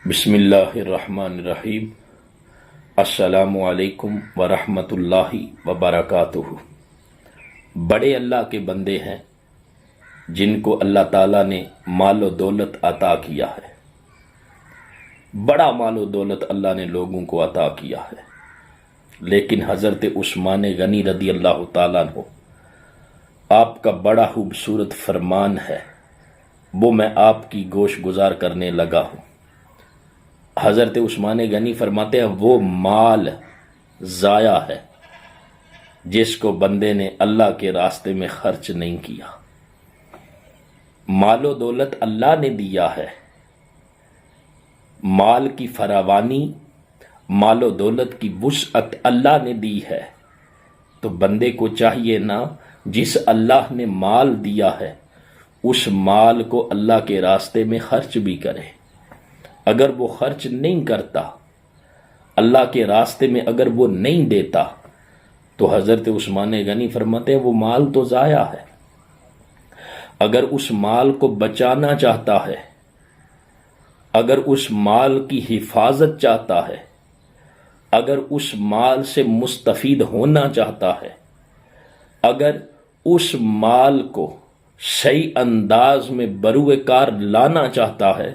بسم اللہ الرحمن الرحیم۔ السلام علیکم ورحمۃ اللہ وبرکاتہ۔ بڑے اللہ کے بندے ہیں جن کو اللہ تعالیٰ نے مال و دولت عطا کیا ہے۔ بڑا مال و دولت اللہ نے لوگوں کو عطا کیا ہے، لیکن حضرت عثمان غنی رضی اللہ تعالیٰ عنہ آپ کا بڑا خوبصورت فرمان ہے، وہ میں آپ کی گوش گزار کرنے لگا ہوں۔ حضرت عثمان غنی فرماتے ہیں وہ مال ضائع ہے جس کو بندے نے اللہ کے راستے میں خرچ نہیں کیا۔ مال و دولت اللہ نے دیا ہے، مال کی فراوانی، مال و دولت کی وسعت اللہ نے دی ہے، تو بندے کو چاہیے نا جس اللہ نے مال دیا ہے اس مال کو اللہ کے راستے میں خرچ بھی کرے۔ اگر وہ خرچ نہیں کرتا، اللہ کے راستے میں اگر وہ نہیں دیتا، تو حضرت عثمان غنی فرماتے ہیں وہ مال تو ضائع ہے۔ اگر اس مال کو بچانا چاہتا ہے، اگر اس مال کی حفاظت چاہتا ہے، اگر اس مال سے مستفید ہونا چاہتا ہے، اگر اس مال کو صحیح انداز میں بروئے کار لانا چاہتا ہے،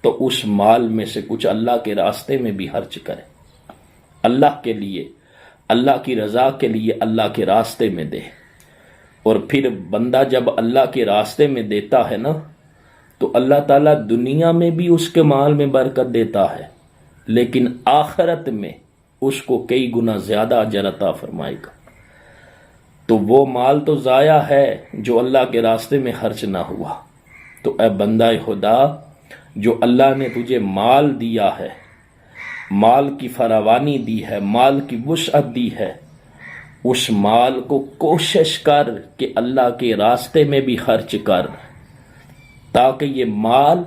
تو اس مال میں سے کچھ اللہ کے راستے میں بھی خرچ کرے، اللہ کے لیے، اللہ کی رضا کے لیے اللہ کے راستے میں دے۔ اور پھر بندہ جب اللہ کے راستے میں دیتا ہے نا، تو اللہ تعالیٰ دنیا میں بھی اس کے مال میں برکت دیتا ہے، لیکن آخرت میں اس کو کئی گنا زیادہ اجر عطا فرمائے گا۔ تو وہ مال تو ضائع ہے جو اللہ کے راستے میں خرچ نہ ہوا۔ تو اے بندہ خدا، جو اللہ نے تجھے مال دیا ہے، مال کی فراوانی دی ہے، مال کی وسعت دی ہے، اس مال کو کوشش کر کہ اللہ کے راستے میں بھی خرچ کر، تاکہ یہ مال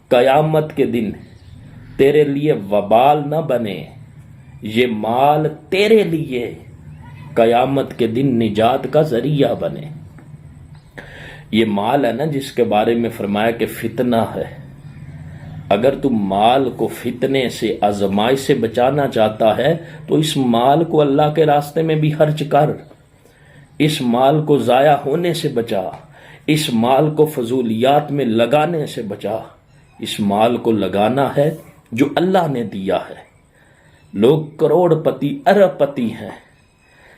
قیامت کے دن تیرے لیے وبال نہ بنے، یہ مال تیرے لیے قیامت کے دن نجات کا ذریعہ بنے۔ یہ مال ہے نا جس کے بارے میں فرمایا کہ فتنہ ہے، اگر تم مال کو فتنے سے، آزمائش سے بچانا چاہتا ہے تو اس مال کو اللہ کے راستے میں بھی خرچ کر، اس مال کو ضائع ہونے سے بچا، اس مال کو فضولیات میں لگانے سے بچا۔ اس مال کو لگانا ہے جو اللہ نے دیا ہے۔ لوگ کروڑ پتی، ارب پتی ہیں،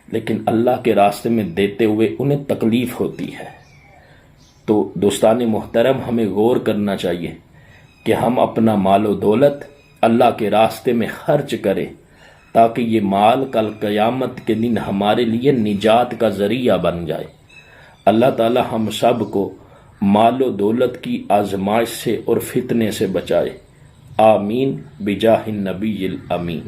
لیکن اللہ کے راستے میں دیتے ہوئے انہیں تکلیف ہوتی ہے۔ تو دوستان محترم، ہمیں غور کرنا چاہیے کہ ہم اپنا مال و دولت اللہ کے راستے میں خرچ کریں، تاکہ یہ مال کل قیامت کے دن ہمارے لیے نجات کا ذریعہ بن جائے۔ اللہ تعالی ہم سب کو مال و دولت کی آزمائش سے اور فتنے سے بچائے۔ آمین بجاہ النبی الامین۔